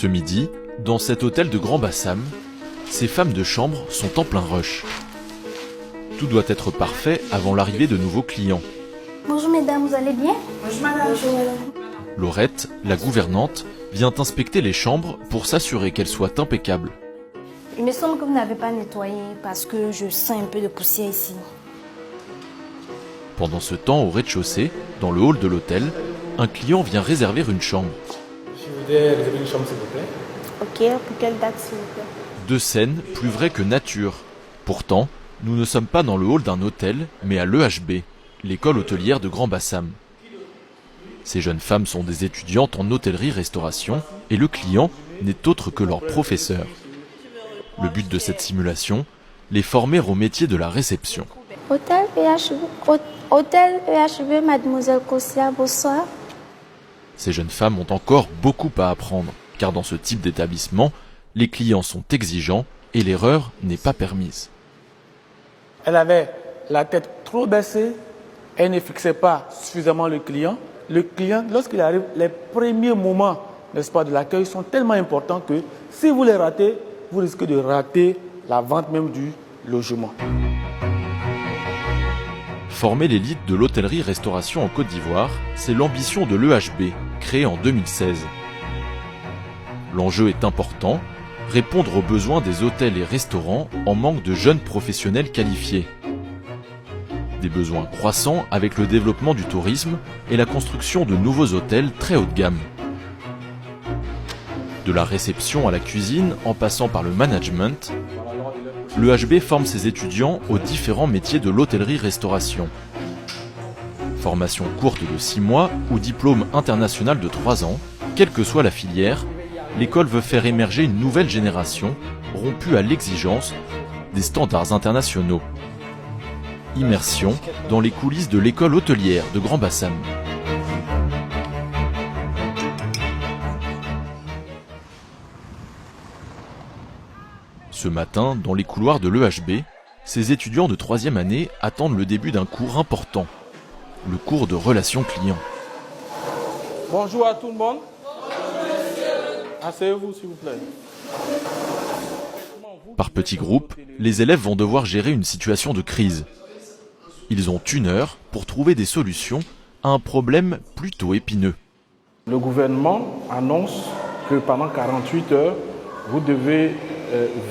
Ce midi, dans cet hôtel de Grand Bassam, ces femmes de chambre sont en plein rush. Tout doit être parfait avant l'arrivée de nouveaux clients. Bonjour mesdames, vous allez bien? Bonjour madame. Bonjour madame. Laurette, la gouvernante, vient inspecter les chambres pour s'assurer qu'elles soient impeccables. Il me semble que vous n'avez pas nettoyé parce que je sens un peu de poussière ici. Pendant ce temps, au rez-de-chaussée, dans le hall de l'hôtel, un client vient réserver une chambre. Je voudrais réserver une chambre s'il vous plaît. Ok, pour quelle date s'il vous plaît? Deux scènes plus vraies que nature. Pourtant, nous ne sommes pas dans le hall d'un hôtel, mais à l'EHB, l'école hôtelière de Grand Bassam. Ces jeunes femmes sont des étudiantes en hôtellerie-restauration et le client n'est autre que leur professeur. Le but de cette simulation, les former au métier de la réception. Hôtel EHB, mademoiselle Kossia, bonsoir. Ces jeunes femmes ont encore beaucoup à apprendre, car dans ce type d'établissement, les clients sont exigeants et l'erreur n'est pas permise. Elle avait la tête trop baissée, elle ne fixait pas suffisamment le client. Le client, lorsqu'il arrive, les premiers moments, n'est-ce pas, de l'accueil sont tellement importants que si vous les ratez, vous risquez de rater la vente même du logement. Former l'élite de l'hôtellerie-restauration en Côte d'Ivoire, c'est l'ambition de l'EHB, créée en 2016. L'enjeu est important, répondre aux besoins des hôtels et restaurants en manque de jeunes professionnels qualifiés. Des besoins croissants avec le développement du tourisme et la construction de nouveaux hôtels très haut de gamme. De la réception à la cuisine en passant par le management, l'EHB forme ses étudiants aux différents métiers de l'hôtellerie-restauration. Formation courte de 6 mois ou diplôme international de 3 ans, quelle que soit la filière, l'école veut faire émerger une nouvelle génération rompue à l'exigence des standards internationaux. Immersion dans les coulisses de l'école hôtelière de Grand Bassam. Ce matin, dans les couloirs de l'EHB, ces étudiants de 3e année attendent le début d'un cours important, le cours de relations clients. Bonjour à tout le monde. Asseyez-vous s'il vous plaît. Par petits groupes, les élèves vont devoir gérer une situation de crise. Ils ont 1 heure pour trouver des solutions à un problème plutôt épineux. Le gouvernement annonce que pendant 48 heures, vous devez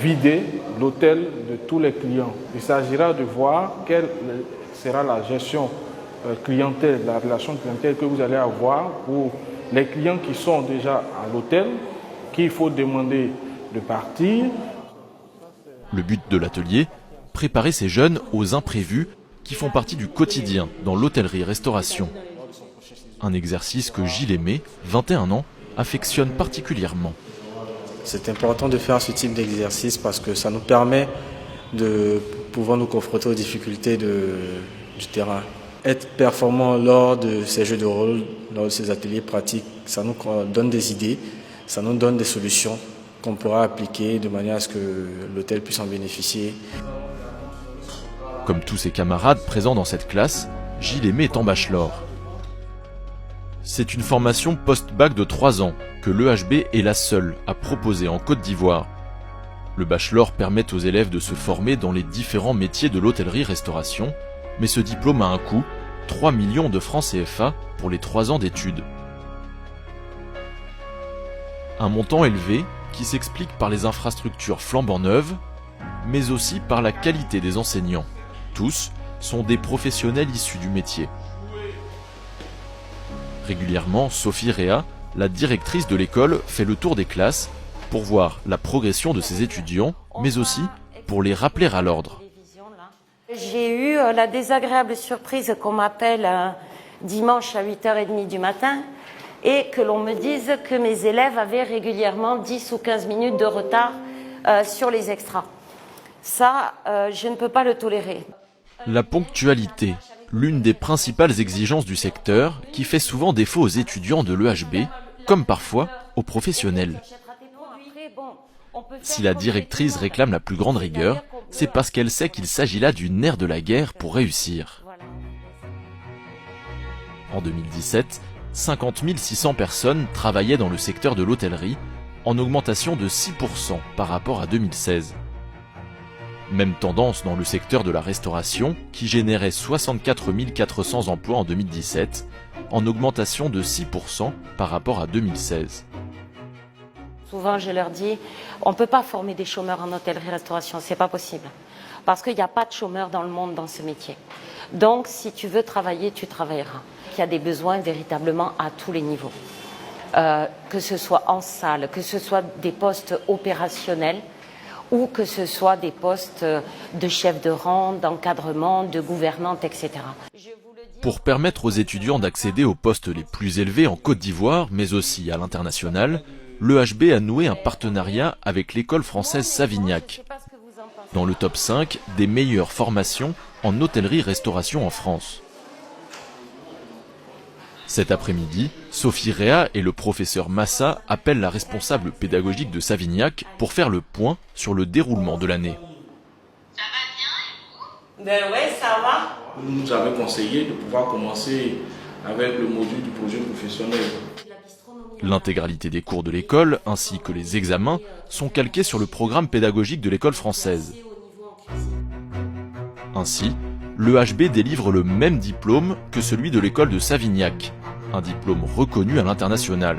vider l'hôtel de tous les clients. Il s'agira de voir quelle sera la gestion clientèle, la relation clientèle que vous allez avoir pour les clients qui sont déjà à l'hôtel, qu'il faut demander de partir. Le but de l'atelier, préparer ces jeunes aux imprévus qui font partie du quotidien dans l'hôtellerie-restauration. Un exercice que Gilles Aimé, 21 ans, affectionne particulièrement. C'est important de faire ce type d'exercice parce que ça nous permet de pouvoir nous confronter aux difficultés du terrain. Être performant lors de ces jeux de rôle, lors de ces ateliers pratiques, ça nous donne des idées, ça nous donne des solutions qu'on pourra appliquer de manière à ce que l'hôtel puisse en bénéficier. Comme tous ses camarades présents dans cette classe, Gilles Aimé est en bachelor. C'est une formation post-bac de 3 ans que l'EHB est la seule à proposer en Côte d'Ivoire. Le bachelor permet aux élèves de se former dans les différents métiers de l'hôtellerie-restauration, mais ce diplôme a un coût, 3 millions de francs CFA pour les 3 ans d'études. Un montant élevé qui s'explique par les infrastructures flambant neuves, mais aussi par la qualité des enseignants. Tous sont des professionnels issus du métier. Régulièrement, Sophie Réa, la directrice de l'école, fait le tour des classes pour voir la progression de ses étudiants, mais aussi pour les rappeler à l'ordre. J'ai eu la désagréable surprise qu'on m'appelle dimanche à 8h30 du matin et que l'on me dise que mes élèves avaient régulièrement 10 ou 15 minutes de retard sur les extras. Ça, je ne peux pas le tolérer. La ponctualité, l'une des principales exigences du secteur qui fait souvent défaut aux étudiants de l'EHB, comme parfois aux professionnels. Si la directrice réclame la plus grande rigueur, c'est parce qu'elle sait qu'il s'agit là du nerf de la guerre pour réussir. En 2017, 50 600 personnes travaillaient dans le secteur de l'hôtellerie, en augmentation de 6% par rapport à 2016. Même tendance dans le secteur de la restauration, qui générait 64 400 emplois en 2017, en augmentation de 6% par rapport à 2016. Souvent, je leur dis, on ne peut pas former des chômeurs en hôtellerie-restauration, c'est pas possible. Parce qu'il n'y a pas de chômeurs dans le monde dans ce métier. Donc, si tu veux travailler, tu travailleras. Il y a des besoins véritablement à tous les niveaux. Que ce soit en salle, que ce soit des postes opérationnels ou que ce soit des postes de chef de rang, d'encadrement, de gouvernante, etc. Pour permettre aux étudiants d'accéder aux postes les plus élevés en Côte d'Ivoire, mais aussi à l'international, l'EHB a noué un partenariat avec l'école française Savignac, dans le top 5 des meilleures formations en hôtellerie-restauration en France. Cet après-midi, Sophie Réa et le professeur Massa appellent la responsable pédagogique de Savignac pour faire le point sur le déroulement de l'année. Ça va bien et vous? Oui, ça va. Vous nous avez conseillé de pouvoir commencer avec le module du projet professionnel. L'intégralité des cours de l'école, ainsi que les examens, sont calqués sur le programme pédagogique de l'école française. Ainsi, l'EHB délivre le même diplôme que celui de l'école de Savignac, un diplôme reconnu à l'international.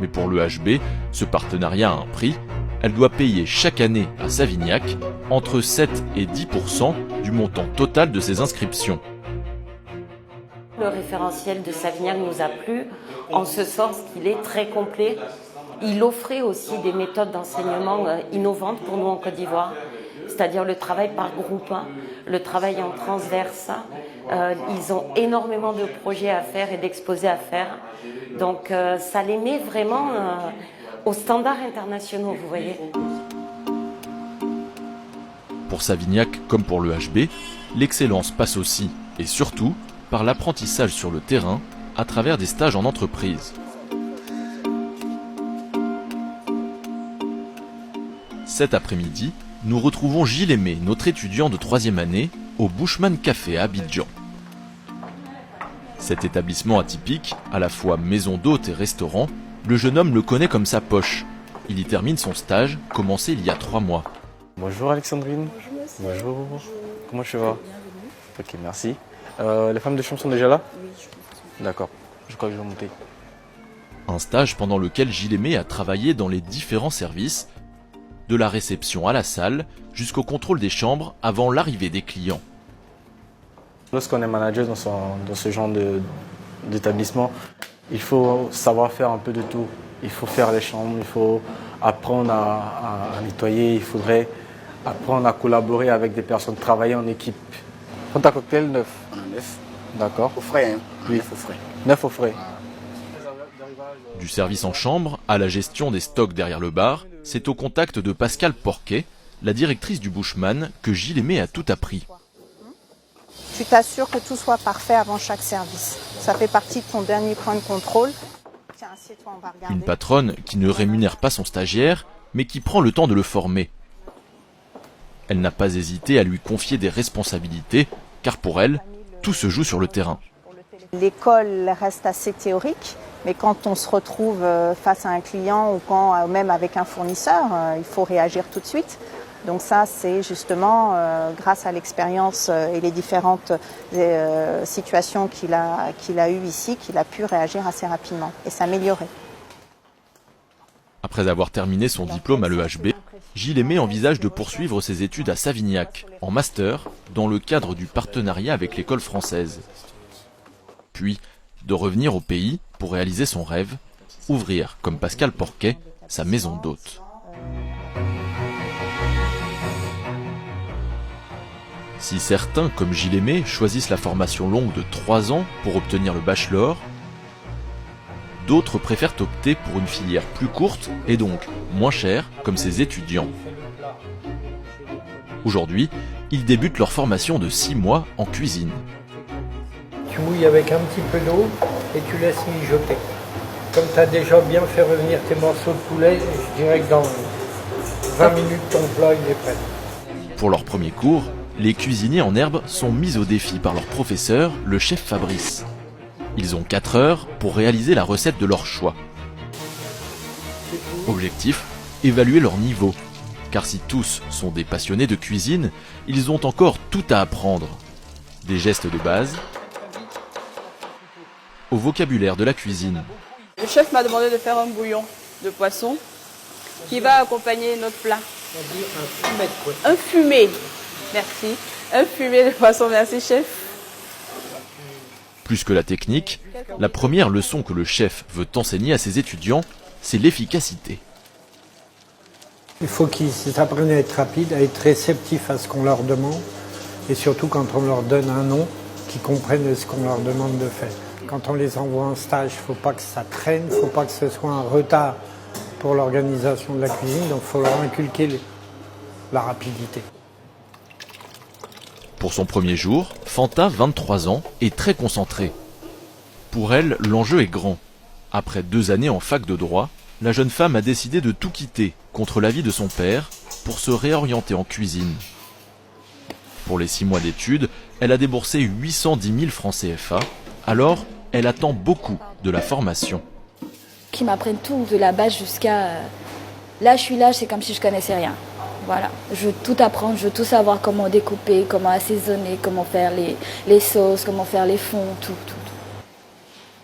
Mais pour l'EHB, ce partenariat a un prix. Elle doit payer chaque année à Savignac entre 7 et 10% du montant total de ses inscriptions. Le référentiel de Savignac nous a plu, en ce sens qu'il est très complet. Il offrait aussi des méthodes d'enseignement innovantes pour nous en Côte d'Ivoire, c'est-à-dire le travail par groupe, le travail en transverse. Ils ont énormément de projets à faire et d'exposés à faire. Donc ça les met vraiment aux standards internationaux, vous voyez. Pour Savignac comme pour l'EHB, l'excellence passe aussi, et surtout, par l'apprentissage sur le terrain à travers des stages en entreprise. Cet après-midi, nous retrouvons Gilles Aimé, notre étudiant de 3e année, au Bushman Café à Abidjan. Cet établissement atypique, à la fois maison d'hôtes et restaurant, le jeune homme le connaît comme sa poche. Il y termine son stage, commencé il y a 3 mois. Bonjour Alexandrine. Bonjour. Comment tu vas? Ok, merci. Les femmes de chambre sont déjà là? Oui, je pense. D'accord, je crois que je vais monter. Un stage pendant lequel Gilles Aimé a travaillé dans les différents services, de la réception à la salle, jusqu'au contrôle des chambres avant l'arrivée des clients. Lorsqu'on est manager dans ce genre d'établissement, il faut savoir faire un peu de tout. Il faut faire les chambres, il faut apprendre à nettoyer, il faudrait apprendre à collaborer avec des personnes, travailler en équipe. Prends ta cocktail 9. 9. D'accord. Au frais, hein? Oui. 9 au frais. 9 au frais. Du service en chambre à la gestion des stocks derrière le bar, c'est au contact de Pascal Porquet, la directrice du Bushman, que Gilles Aimé a tout appris. Tu t'assures que tout soit parfait avant chaque service. Ça fait partie de ton dernier point de contrôle. Tiens, assieds-toi, on va regarder. Une patronne qui ne rémunère pas son stagiaire, mais qui prend le temps de le former. Elle n'a pas hésité à lui confier des responsabilités, car pour elle, tout se joue sur le terrain. L'école reste assez théorique, mais quand on se retrouve face à un client ou quand même avec un fournisseur, il faut réagir tout de suite. Donc ça, c'est justement grâce à l'expérience et les différentes situations qu'il a eues ici, qu'il a pu réagir assez rapidement et s'améliorer. Après avoir terminé son diplôme à l'EHB, Gilles Aimé envisage de poursuivre ses études à Savignac, en master, dans le cadre du partenariat avec l'école française. Puis, de revenir au pays pour réaliser son rêve, ouvrir, comme Pascal Porquet, sa maison d'hôtes. Si certains, comme Gilles Aimé, choisissent la formation longue de 3 ans pour obtenir le bachelor, d'autres préfèrent opter pour une filière plus courte et donc moins chère, comme ses étudiants. Aujourd'hui, ils débutent leur formation de 6 mois en cuisine. Tu mouilles avec un petit peu d'eau et tu laisses mijoter. Comme tu as déjà bien fait revenir tes morceaux de poulet, je dirais que dans 20 minutes, ton plat il est prêt. Pour leur premier cours, les cuisiniers en herbe sont mis au défi par leur professeur, le chef Fabrice. Ils ont 4 heures pour réaliser la recette de leur choix. C'est tout. Objectif, évaluer leur niveau. Car si tous sont des passionnés de cuisine, ils ont encore tout à apprendre. Des gestes de base au vocabulaire de la cuisine. Le chef m'a demandé de faire un bouillon de poisson qui va accompagner notre plat. Un fumé, merci. Un fumé de poisson, merci chef. Plus que la technique, la première leçon que le chef veut enseigner à ses étudiants, c'est l'efficacité. Il faut qu'ils apprennent à être rapides, à être réceptifs à ce qu'on leur demande et surtout quand on leur donne un nom, qu'ils comprennent ce qu'on leur demande de faire. Quand on les envoie en stage, il ne faut pas que ça traîne, il ne faut pas que ce soit un retard pour l'organisation de la cuisine, donc il faut leur inculquer la rapidité. Pour son premier jour, Fanta, 23 ans, est très concentrée. Pour elle, l'enjeu est grand. Après 2 années en fac de droit, la jeune femme a décidé de tout quitter contre l'avis de son père pour se réorienter en cuisine. Pour les 6 mois d'études, elle a déboursé 810 000 francs CFA, alors elle attend beaucoup de la formation. Qu'ils m'apprennent tout, de la base jusqu'à... Là, je suis là, c'est comme si je connaissais rien. Voilà, je veux tout apprendre, je veux tout savoir comment découper, comment assaisonner, comment faire les sauces, comment faire les fonds, tout.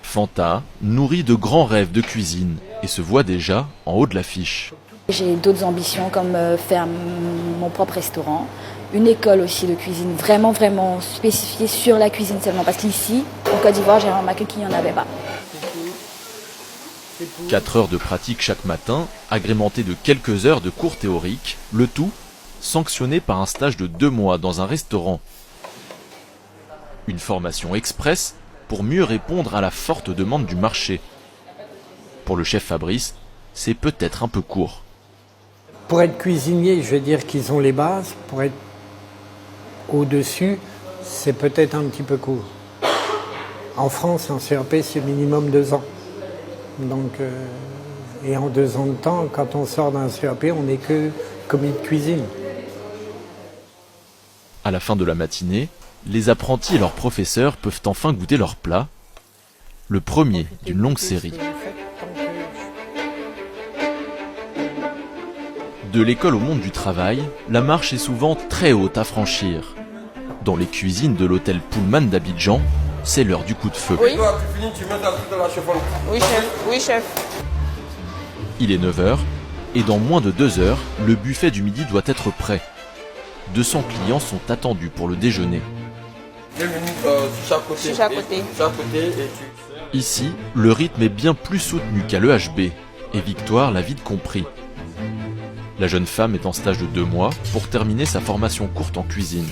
Fanta nourrit de grands rêves de cuisine et se voit déjà en haut de l'affiche. J'ai d'autres ambitions comme faire mon propre restaurant, une école aussi de cuisine vraiment spécifiée sur la cuisine seulement. Parce qu'ici, en Côte d'Ivoire, j'ai remarqué qu'il n'y en avait pas. 4 heures de pratique chaque matin, agrémentées de quelques heures de cours théoriques, le tout sanctionné par un stage de 2 mois dans un restaurant. Une formation express pour mieux répondre à la forte demande du marché. Pour le chef Fabrice, c'est peut-être un peu court. Pour être cuisinier, je vais dire qu'ils ont les bases. Pour être au-dessus, c'est peut-être un petit peu court. En France, en CAP, c'est minimum 2 ans. Donc, et en 2 ans de temps, quand on sort d'un CAP, on n'est que commis de cuisine. À la fin de la matinée, les apprentis et leurs professeurs peuvent enfin goûter leur plat, le premier d'une longue série. De l'école au monde du travail, la marche est souvent très haute à franchir. Dans les cuisines de l'hôtel Pullman d'Abidjan, c'est l'heure du coup de feu. Oui, oui chef. Il est 9h, et dans moins de 2 heures, le buffet du midi doit être prêt. 200 clients sont attendus pour le déjeuner. Chaque côté. Ici, le rythme est bien plus soutenu qu'à l'EHB, et Victoire l'a vite compris. La jeune femme est en stage de 2 mois pour terminer sa formation courte en cuisine.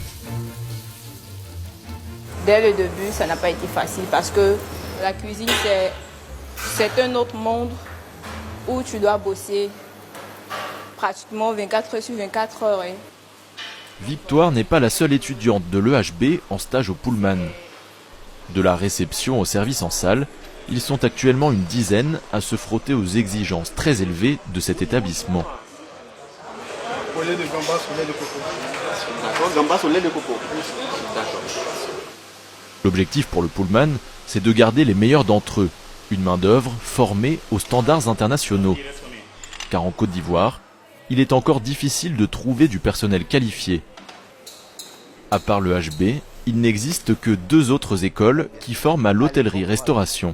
Dès le début, ça n'a pas été facile parce que la cuisine, c'est un autre monde où tu dois bosser pratiquement 24 heures sur 24 heures. Hein. Victoire n'est pas la seule étudiante de l'EHB en stage au Pullman. De la réception au service en salle, ils sont actuellement une dizaine à se frotter aux exigences très élevées de cet établissement. Au lait de gambas au lait de coco. D'accord, gambas au lait de coco. D'accord. L'objectif pour le Pullman, c'est de garder les meilleurs d'entre eux, une main-d'œuvre formée aux standards internationaux. Car en Côte d'Ivoire, il est encore difficile de trouver du personnel qualifié. À part le HB, il n'existe que 2 autres écoles qui forment à l'hôtellerie-restauration.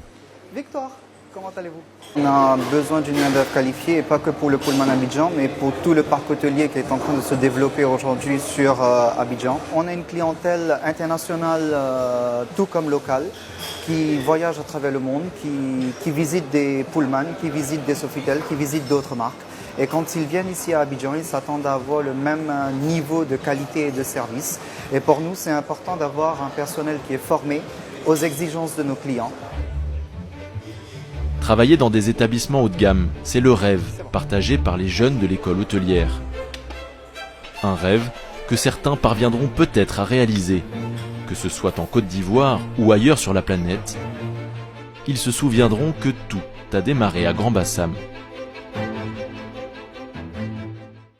Victoire, comment allez-vous? On a besoin d'une main-d'œuvre qualifiée, et pas que pour le Pullman Abidjan, mais pour tout le parc hôtelier qui est en train de se développer aujourd'hui sur Abidjan. On a une clientèle internationale, tout comme locale, qui voyage à travers le monde, qui visite des Pullman, qui visite des Sofitel, qui visite d'autres marques. Et quand ils viennent ici à Abidjan, ils s'attendent à avoir le même niveau de qualité et de service. Et pour nous, c'est important d'avoir un personnel qui est formé aux exigences de nos clients. Travailler dans des établissements haut de gamme, c'est le rêve partagé par les jeunes de l'école hôtelière. Un rêve que certains parviendront peut-être à réaliser, que ce soit en Côte d'Ivoire ou ailleurs sur la planète. Ils se souviendront que tout a démarré à Grand Bassam.